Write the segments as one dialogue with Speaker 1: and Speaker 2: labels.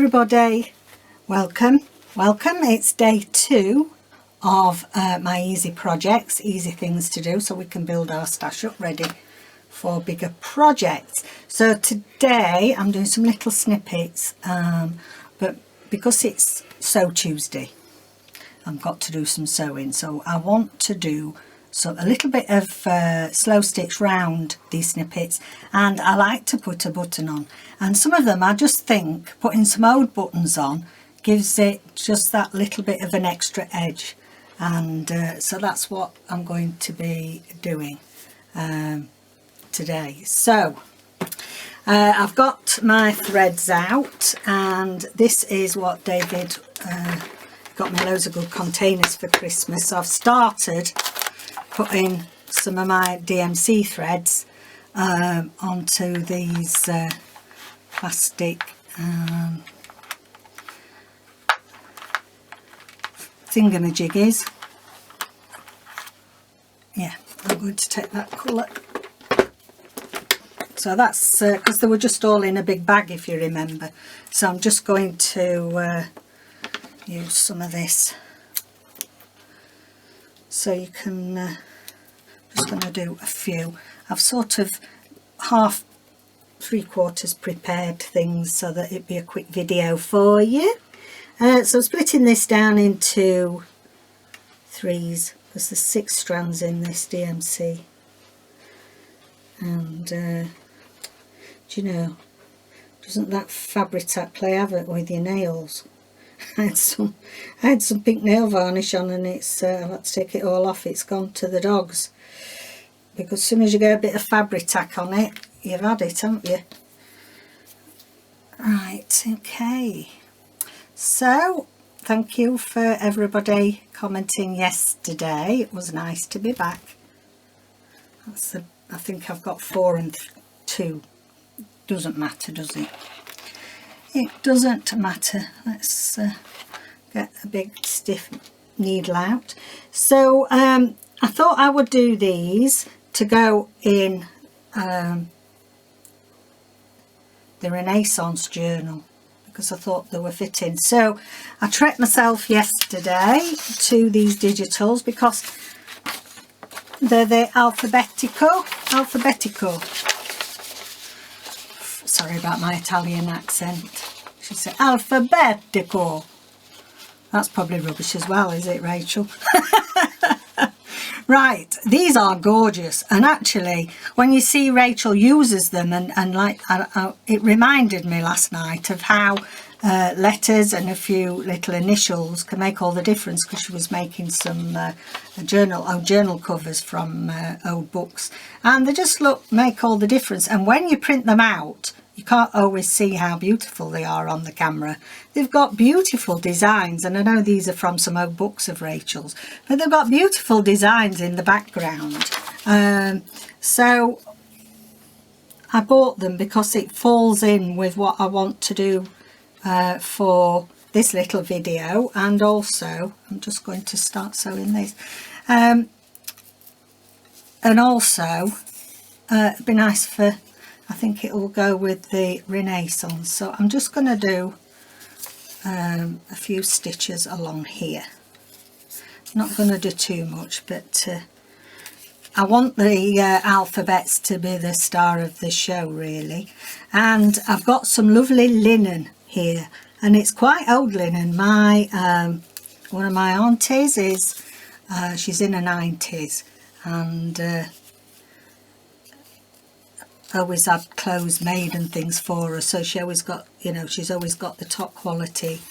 Speaker 1: everybody, welcome. It's day 2 of my easy projects, easy things to do so we can build our stash up ready for bigger projects. So today I'm doing some little snippets, but because it's Sew Tuesday I've got to do some sewing, so I want to do a little bit of slow stitch round these snippets, and I like to put a button on, and some of them I just think putting some old buttons on gives it just that little bit of an extra edge, and so that's what I'm going to be doing today. So I've got my threads out, and this is what David got me loads of good containers for Christmas. So I've started putting some of my DMC threads onto these plastic thingamajiggies. Yeah, I'm going to take that colour. So that's because they were just all in a big bag, if you remember. So I'm just going to use some of this. So you can, just going to do a few. I've sort of half, 3/4 prepared things so that it'd be a quick video for you. So splitting this down into 3s, because there's 6 strands in this DMC. And do you know, doesn't that Fabri-Tac play havoc with your nails? I had some pink nail varnish on, and it's I've had to take it all off. It's gone to the dogs, because as soon as you get a bit of Fabri-Tac on it, you've had it, haven't you? Right, okay. So thank you for everybody commenting yesterday. It was nice to be back. That's I think I've got 4 and 2. Doesn't matter, does it? It doesn't matter. Let's get a big stiff needle out. So I thought I would do these to go in the Renaissance journal, because I thought they were fitting. So I treated myself yesterday to these digitals because they're the alphabetico. Sorry about my Italian accent. She said alphabetico. That's probably rubbish as well, is it, Rachel? Right, these are gorgeous, and actually when you see Rachel uses them, and like it reminded me last night of how letters and a few little initials can make all the difference, because she was making some journal covers from old books, and they just make all the difference. And when you print them out, you can't always see how beautiful they are on the camera. They've got beautiful designs, and I know these are from some old books of Rachel's, but they've got beautiful designs in the background. So I bought them because it falls in with what I want to do for this little video. And also I'm just going to start sewing this, and also it'd be nice for, I think it will go with the Renaissance. So I'm just going to do a few stitches along here. I'm not going to do too much, but I want the alphabets to be the star of the show, really. And I've got some lovely linen here, and it's quite old linen. My one of my aunties is she's in her 90s, and always had clothes made and things for her, so she always got, you know, she's always got the top quality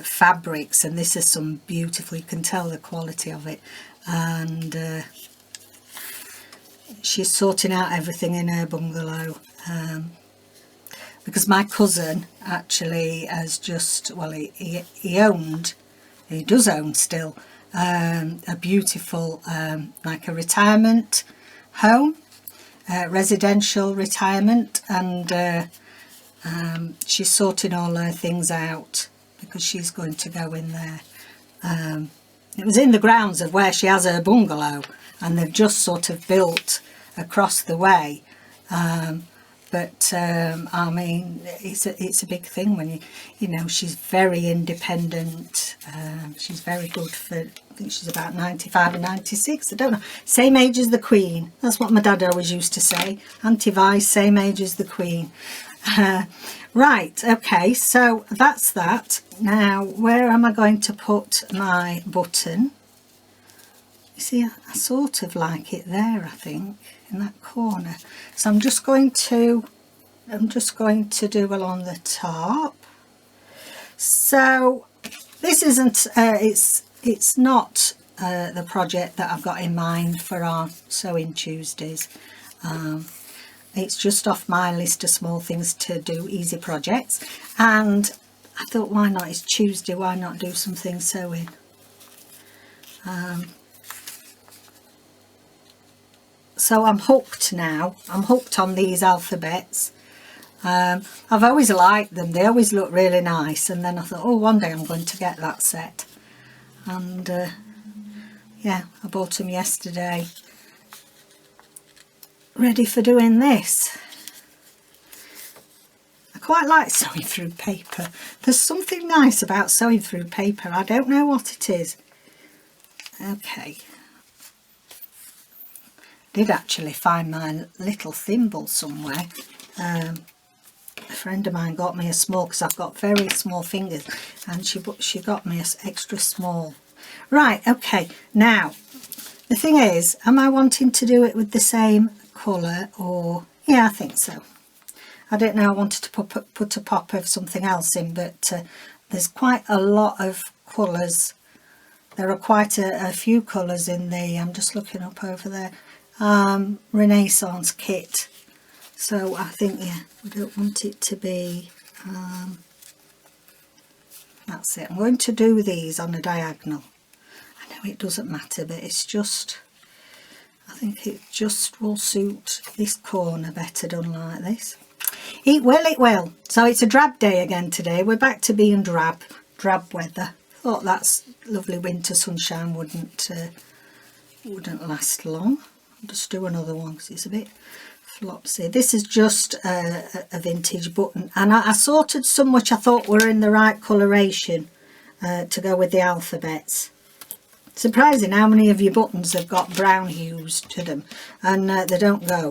Speaker 1: fabrics, and this is some beautiful, you can tell the quality of it. And she's sorting out everything in her bungalow, because my cousin actually has just, well, he does own still a beautiful like a retirement home, residential retirement, and she's sorting all her things out because she's going to go in there. It was in the grounds of where she has her bungalow, and they've just sort of built across the way, but I mean, it's a big thing when you know, she's very independent. She's very good for, I think she's about 95 and 96, I don't know, same age as the Queen. That's what my dad always used to say, Auntie Vi's same age as the Queen. Right, okay, so that's that. Now where am I going to put my button? You see, I sort of like it there, I think, in that corner. So I'm just going to do along the top. So this isn't it's not the project that I've got in mind for our Sewing Tuesdays. It's just off my list of small things to do, easy projects, and I thought, why not, it's Tuesday, why not do something sewing. So I'm hooked now. I'm hooked on these alphabets. I've always liked them, they always look really nice, and then I thought, oh, one day I'm going to get that set. And yeah, I bought them yesterday, ready for doing this. I quite like sewing through paper. There's something nice about sewing through paper, I don't know what it is. Okay. Did actually find my little thimble somewhere. A friend of mine got me a small, because I've got very small fingers, and she got me an extra small. Right, okay, now the thing is, am I wanting to do it with the same colour, or yeah, I think so. I don't know, I wanted to put a pop of something else in, but there's quite a lot of colours. There are quite a few colours in the, I'm just looking up over there, Renaissance kit. So I think, yeah, we don't want it to be, that's it. I'm going to do these on a diagonal. I know it doesn't matter, but it's just, I think it just will suit this corner better done like this. It will. So it's a drab day again today. We're back to being drab weather. Thought that's lovely winter sunshine wouldn't last long. I'll just do another one because it's a bit flopsy. This is just a vintage button, and I sorted some which I thought were in the right coloration to go with the alphabets. Surprising how many of your buttons have got brown hues to them, and they don't go.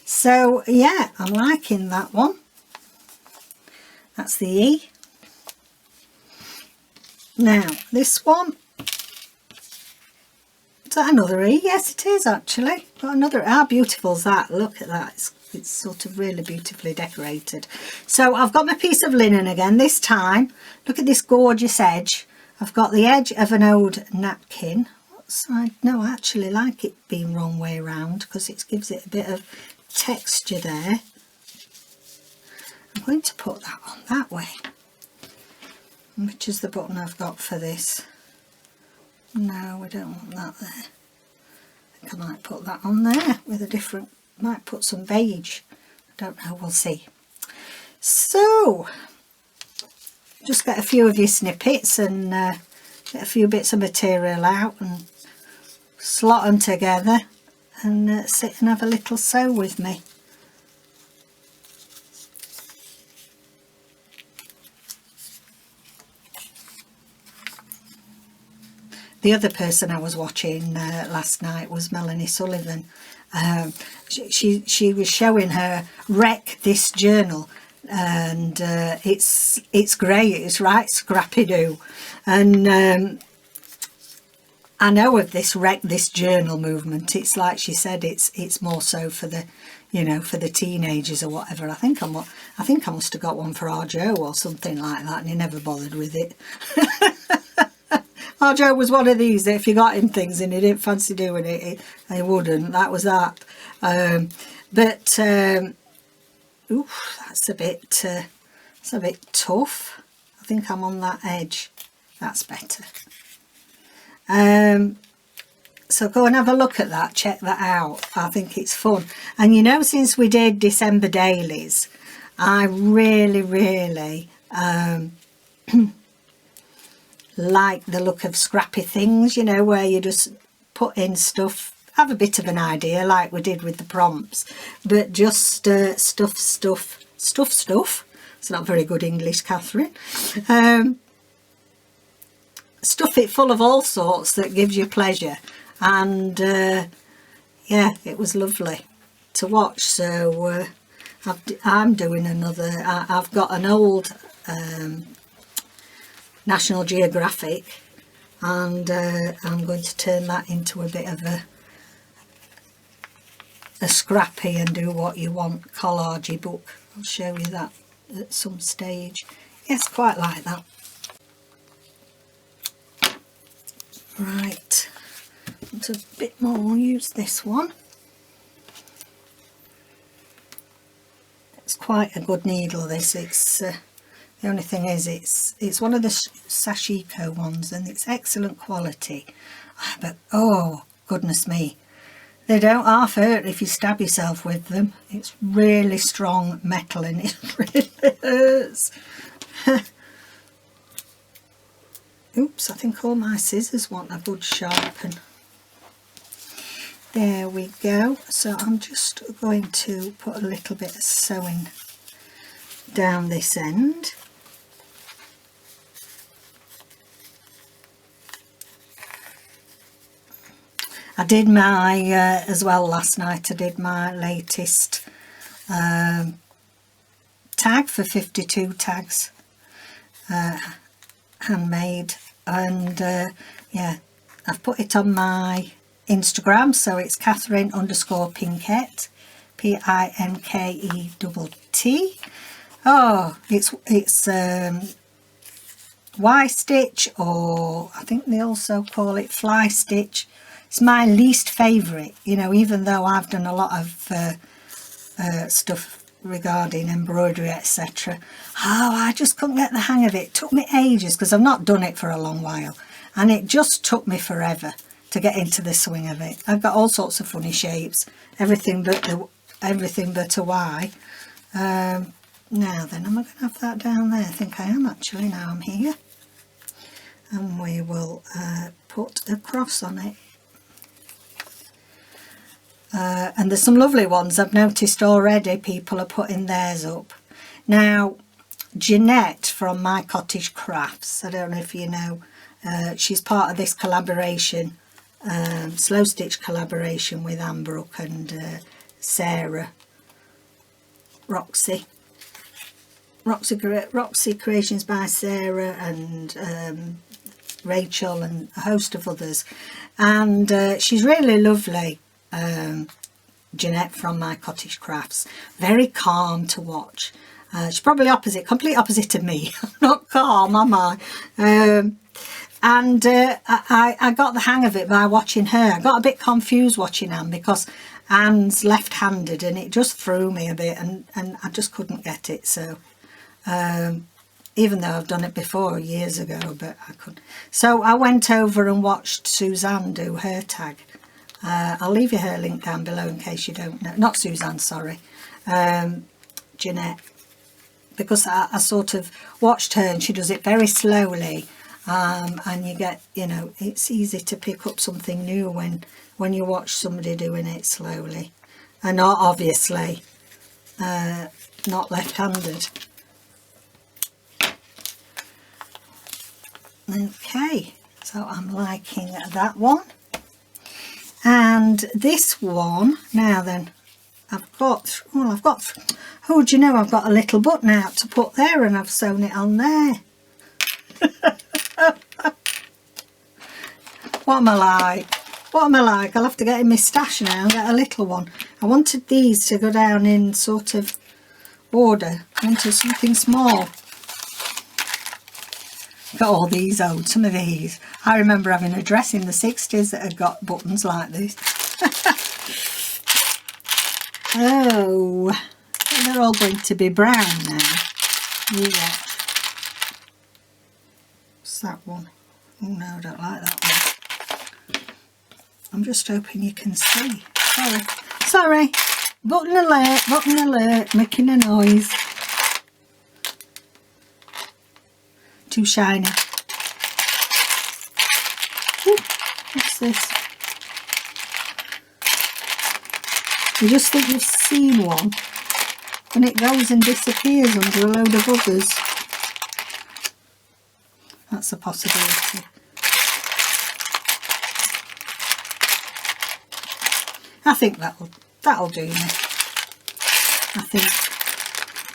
Speaker 1: So yeah, I'm liking that one. That's the E. Now this one, is that another E? Yes, it is actually. Got another. How beautiful is that? Look at that. It's sort of really beautifully decorated. So I've got my piece of linen again this time. Look at this gorgeous edge. I've got the edge of an old napkin. What side? No, I actually like it being wrong way around because it gives it a bit of texture there. I'm going to put that on that way. Which is the button I've got for this? No, we don't want that there. I think I might put that on there with a different, might put some beige. I don't know, we'll see. So, just get a few of your snippets and get a few bits of material out and slot them together and sit and have a little sew with me. The other person I was watching last night was Melanie Sullivan. She was showing her Wreck This journal, and it's great. It's right scrappy-doo, and I know of this Wreck This journal movement. It's like she said, it's more so for the, you know, for the teenagers or whatever. I think I must have got one for our Joe or something like that, and he never bothered with it. Our Joe was one of these that if you got him things and he didn't fancy doing it, he wouldn't. That was that. Oof, that's a bit tough. I think I'm on that edge. That's better. So go and have a look at that, check that out. I think it's fun. And you know, since we did December dailies, I really like the look of scrappy things, you know, where you just put in stuff have a bit of an idea like we did with the prompts, but just stuff. It's not very good English, Catherine. Stuff it full of all sorts that gives you pleasure, and yeah, it was lovely to watch. So I'm doing another. I've got an old National Geographic, and I'm going to turn that into a bit of a scrappy and do what you want collagey book. I'll show you that at some stage. Yes, quite like that. Right, want a bit more. We'll use this one. It's quite a good needle, this. It's the only thing is it's one of the Sashiko ones, and it's excellent quality, but oh goodness me, they don't half hurt if you stab yourself with them. It's really strong metal and it really hurts. Oops, I think all my scissors want a good sharpen. There we go. So I'm just going to put a little bit of sewing down this end. I did my, as well last night, I did my latest tag for 52 tags, handmade, and yeah, I've put it on my Instagram, so it's Catherine_Pinkett, Pinkett. Oh, it's Y-stitch, or I think they also call it fly stitch. It's my least favourite, you know, even though I've done a lot of stuff regarding embroidery, etc. Oh, I just couldn't get the hang of it. It took me ages because I've not done it for a long while, and it just took me forever to get into the swing of it. I've got all sorts of funny shapes, everything but a Y. Now then, am I going to have that down there? I think I am actually, now I'm here. And we will put a cross on it. And there's some lovely ones I've noticed already. People are putting theirs up. Now, Jeanette from My Cottage Crafts, I don't know if you know, she's part of this collaboration, slow stitch collaboration with Ambrook and Sarah, Roxy Creations by Sarah, and Rachel, and a host of others, and she's really lovely. Jeanette from My Cottage Crafts, very calm to watch. She's probably complete opposite of me. I'm not calm, am I? And I got the hang of it by watching her. I got a bit confused watching Anne because Anne's left-handed, and it just threw me a bit, and I just couldn't get it. So even though I've done it before years ago, but I couldn't. So I went over and watched Suzanne do her tag. I'll leave you her link down below in case you don't know. Not Suzanne, sorry, Jeanette, because I sort of watched her, and she does it very slowly, and you get, you know, it's easy to pick up something new when you watch somebody doing it slowly, and not obviously not left-handed. Okay, so I'm liking that one. And this one, now then, oh, do you know, I've got a little button out to put there, and I've sewn it on there. What am I like? What am I like? I'll have to get in my stash now and get a little one. I wanted these to go down in sort of order. I wanted something small. Got all these old, some of these. I remember having a dress in the 60s that had got buttons like this. Oh, they're all going to be brown now. You watch. What's that one? Oh no, I don't like that one. I'm just hoping you can see. Sorry. Button alert, making a noise. Too shiny. Ooh, what's this? You just think you've seen one and it goes and disappears under a load of others. That's a possibility. I think that'll do me. I think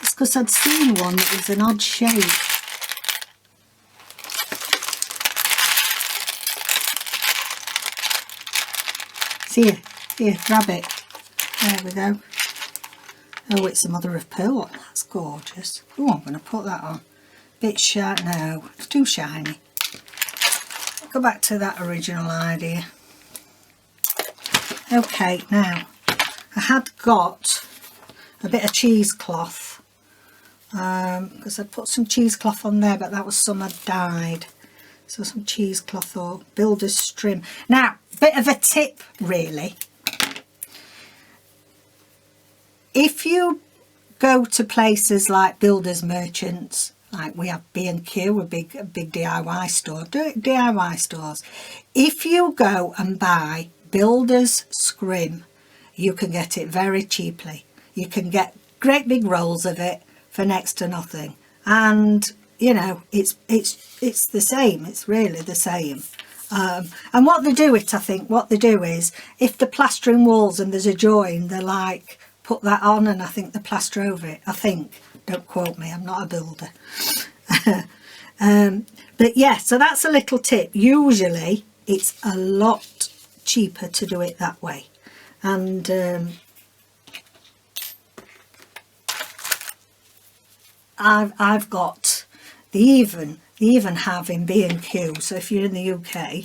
Speaker 1: it's because I'd seen one that was an odd shape. See here, grab it. There we go. Oh, it's a mother of pearl. That's gorgeous. Oh, I'm going to put that on. Bit shy. No, it's too shiny. Go back to that original idea. Okay, now I had got a bit of cheesecloth because I'd put some cheesecloth on there, but that was some had dyed. So some cheesecloth or builder's trim. Now, bit of a tip really. If you go to places like builders merchants, like we have B&Q, a big DIY store, DIY stores. If you go and buy builder's scrim, you can get it very cheaply. You can get great big rolls of it for next to nothing, and you know it's the same. It's really the same. And what they do I think what they do is, if they're plastering walls and there's a join, they're like, put that on and I think they plaster over it. I think, don't quote me, I'm not a builder. But yeah, so that's a little tip. Usually it's a lot cheaper to do it that way. And I've got, they even have in B&Q, so if you're in the UK,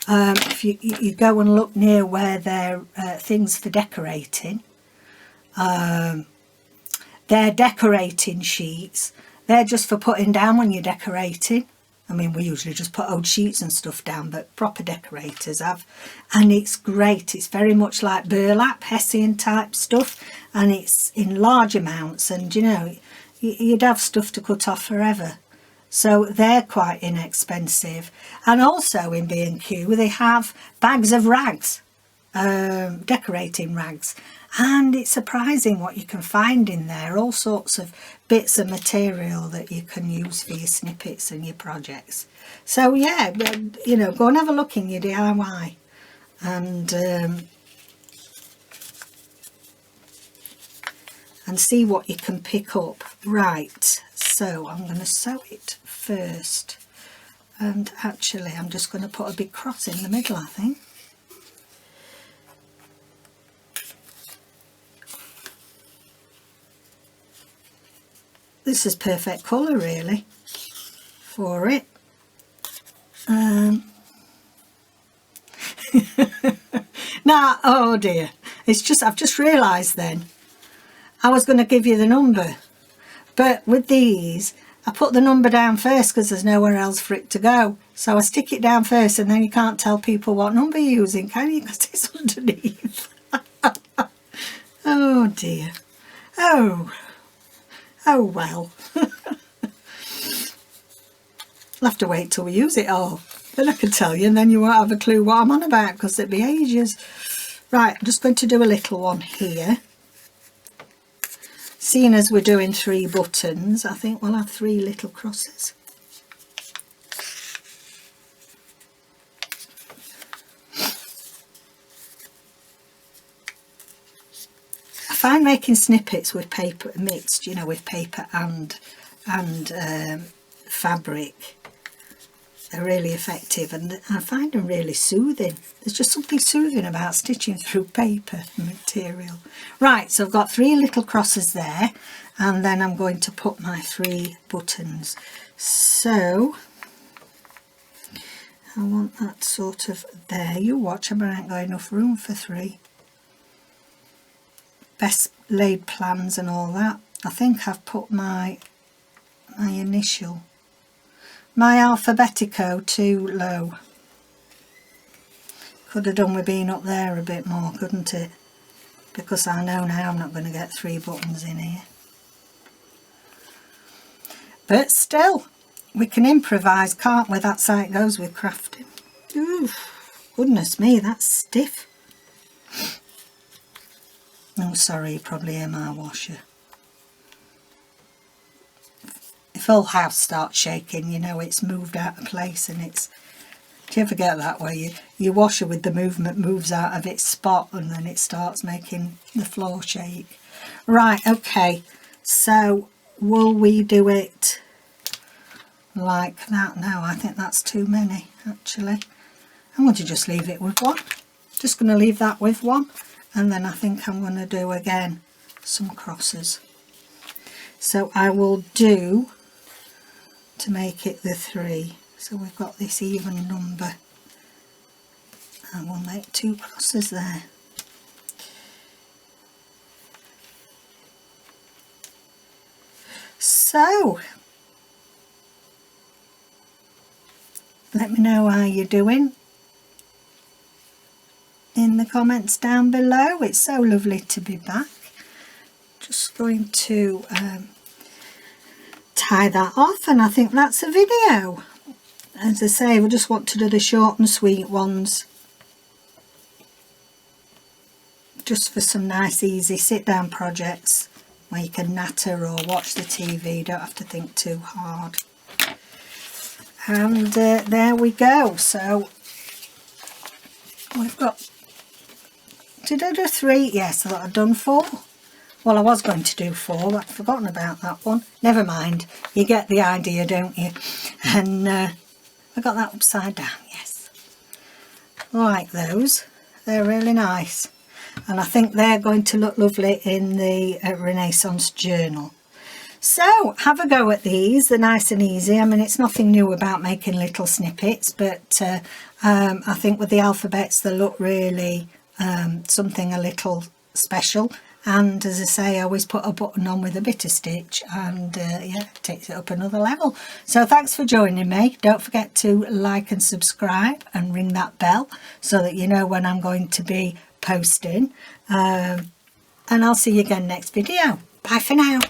Speaker 1: if you go and look near where they're things for decorating, they're decorating sheets. They're just for putting down when you're decorating. I mean, we usually just put old sheets and stuff down, but proper decorators have. And it's great. It's very much like burlap, Hessian type stuff. And it's in large amounts. And, you know, you'd have stuff to cut off forever. So they're quite inexpensive. And also in B&Q, they have bags of rags, decorating rags. And it's surprising what you can find in there, all sorts of bits of material that you can use for your snippets and your projects. So yeah, you know, go and have a look in your DIY and see what you can pick up. Right, so I'm going to sew it first, and actually I'm just going to put a big cross in the middle, I think. This is perfect colour really for it. Now, oh dear, it's just, I've just realised then, I was going to give you the number, but with these, I put the number down first because there's nowhere else for it to go. So I stick it down first, and then you can't tell people what number you're using, can you? Because it's underneath. Oh dear. Oh well. I'll have to wait till we use it all. Then I can tell you, and then you won't have a clue what I'm on about, because it'll be ages. Right, I'm just going to do a little one here. Seeing as we're doing 3 buttons, I think we'll have 3 little crosses. I find making snippets with paper mixed, you know, with paper and fabric, are really effective, and I find them really soothing. There's just something soothing about stitching through paper material. Right, so I've got 3 little crosses there, and then I'm going to put my 3 buttons. So I want that sort of there. You watch, I ain't got enough room for 3. Best laid plans and all that. I think I've put my initial, my alphabetico too low. Could have done with being up there a bit more, couldn't it? Because I know now I'm not going to get 3 buttons in here. But still, we can improvise, can't we? That's how it goes with crafting. Ooh, goodness me, that's stiff. Oh, sorry, you probably hear my washer. If whole house starts shaking, you know it's moved out of place, and it's... Do you ever get that where your washer with the movement moves out of its spot and then it starts making the floor shake? Right, okay, so will we do it like that? No, I think that's too many actually. I'm going to just leave it with one. Just going to leave that with one, and then I think I'm going to do again some crosses. So I will do, to make it the 3, so we've got this even number, and we'll make 2 crosses there. So let me know how you're doing in the comments down below. It's so lovely to be back. Just going to tie that off, and I think that's a video. As I say, we just want to do the short and sweet ones, just for some nice easy sit down projects where you can natter or watch the TV, you don't have to think too hard. And there we go. So we've got, did I do 3? Yes, I thought I'd done 4. Well, I was going to do 4, but I'd forgotten about that one. Never mind, you get the idea, don't you? And I got that upside down, yes. I like those, they're really nice. And I think they're going to look lovely in the Renaissance journal. So have a go at these, they're nice and easy. I mean, it's nothing new about making little snippets, but I think with the alphabets they look really something a little special. And as I say, I always put a button on with a bit of stitch, and yeah, takes it up another level. So thanks for joining me. Don't forget to like and subscribe and ring that bell so that you know when I'm going to be posting. And I'll see you again next video. Bye for now.